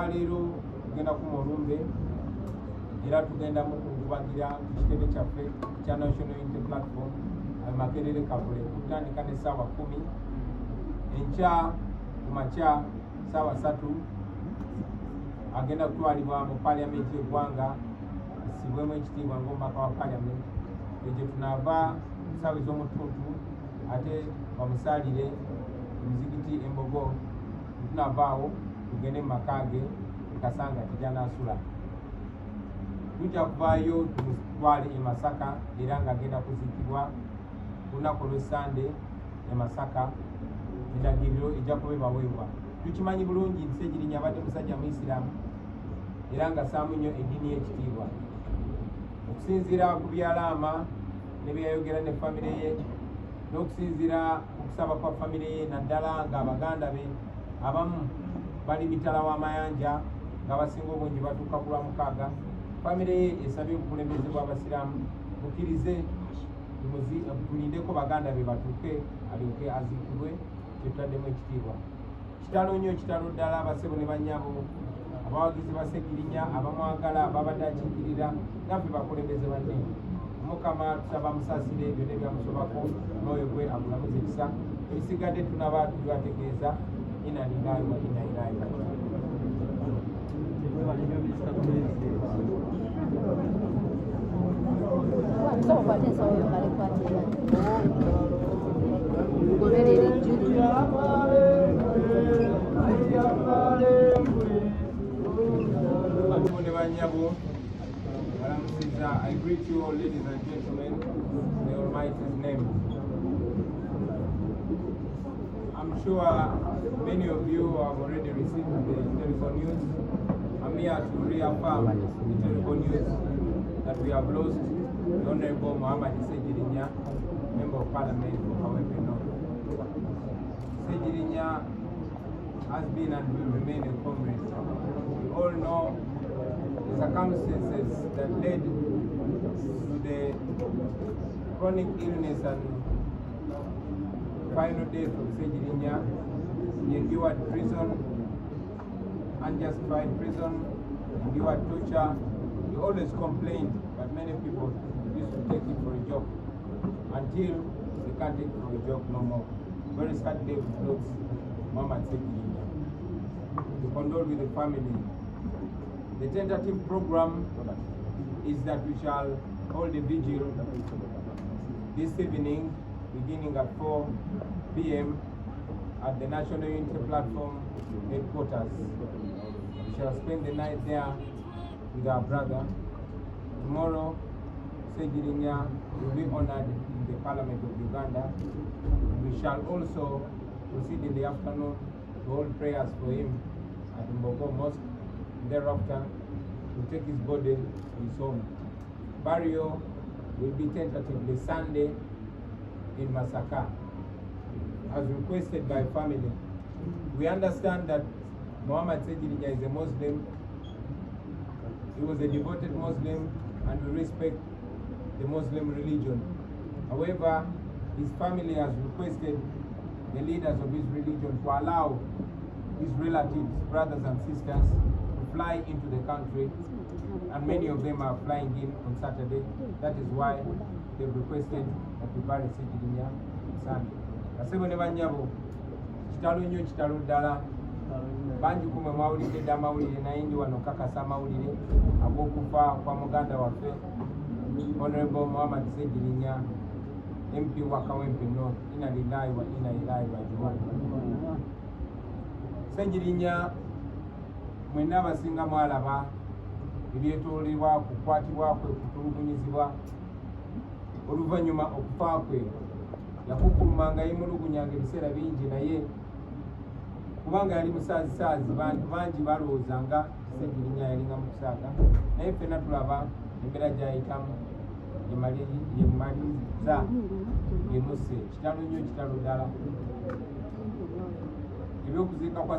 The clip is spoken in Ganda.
olwaleero tugenda ku mulumbe era tugenda mu kubagira ku kitebe kyaffe kya National Unity Platform Makerere Kavule kutandika ne ssaawa 10 enkya ku makya ssaawa 3 agenda kutwalibwa mu Parliament y'eggwanga asibwemu ekitiibwa ng'omubaka wa Parliament egyo tunaava ssaawa ez'omutuntu ate bamusaalire muzigiti Embogo tunavaawo tugende mu maka ge Kasanga tijanaasula tujja kuvaayo tumutwale e Masaka era ng'agenda kuziikibwa ku lunaku olw'Essande e Masaka endagiriro ejja kubeebaweebwa. Tukimanyi bulungi nti Ssegirinya abadde musajja Muisiraamu era nga assaamu nnyo eddiini y'ekitiibwa. Okusinziira ku byalaama ne bye yayogera ne famire ye n'okusinziira ku kusaba kwa famire ye naddala ng'abaganda be abamu bali mitala w'amayanja ng'abasinga obungi batuuka ku lwa 6. Famire ye esabye obukulembeze bw'Abasiraamu bukkirize tulindeko baganda be batuuke alyoke aziikibwe kyetutaddemu ekitiibwa. Kitalo nnyo kitalo ddala basebo ne bannyabo abawagizi ba Ssegirinya abamwagala ababadde akiikirira naffe bakulembeze banne. Mukama tusaba musaasire ebyo ne byamusobako n'oyo gwe agulamuza ebisa ebisigadde tunaba tubibategeeza ina lillahi wa inna ilaihi raji'un. I greet you all, ladies and gentlemen, in the Almighty's name. I'm sure many of you have already received the telephone news. I'm here to reaffirm the telephone news that we have lost the Honorable Ssegirinya, Member of Parliament for Kawempe North. Ssegirinya has been and will remain a comrade. We all know the circumstances that led to the chronic illness and final death of Ssegirinya. He endured prison, unjustified prison, endured torture. He always complained, but many people used to take it for a joke until they can't take it for a joke no more. Very sad day we lost Mama Ssegirinya. To condole with the family. The tentative program is that we shall hold a vigil this evening beginning at 4 p.m. at the National Unity Platform headquarters. We shall spend the night there with our brother. Tomorrow, Ssegirinya will be honored in the Parliament of Uganda. We shall also proceed in the afternoon to hold prayers for him at the Mbogo Mosque. Thereafter, we'll take his body to his home. Burial will be tentatively Sunday in Masaka, as requested by family. We understand that Muhammad Ssegirinya is a Muslim. He was a devoted Muslim, and we respect the Muslim religion. However, his family has requested the leaders of his religion to allow his relatives, brothers and sisters, fly into the country, and many of them are flying in on Saturday. That is why they've requested that we bury Ssegirinya on Sunday. Basebo ne bannyabo, kitalo nnyo kitalo ddala. Bangi kumwe mwawulidde dda amawulire naye ndi wano kakasa amawulire ag'okufa kwa muganda waffe Honorable Muhammad Ssegirinya, MP wa Kawempe North. Inna lillahi wa inna ilaihi raji'un. Ssegirinya mwenna abasinga mwalaba ebyetoolebwa kukwatibwa kwe, kutulugunyizibwa. Oluvannyuma okufa kwe yakukulumanga yemulugunyanga ebiseera bingi, naye kubanga yali musaazi bantu bangi balowoozanga Ssegirinya yalinga mu kusaaga, naye ffenna tulaba embeera gy'ayitamu yemaliza emusse. Kitalo nnyo kitalo ddala. Ebyokuziika kwa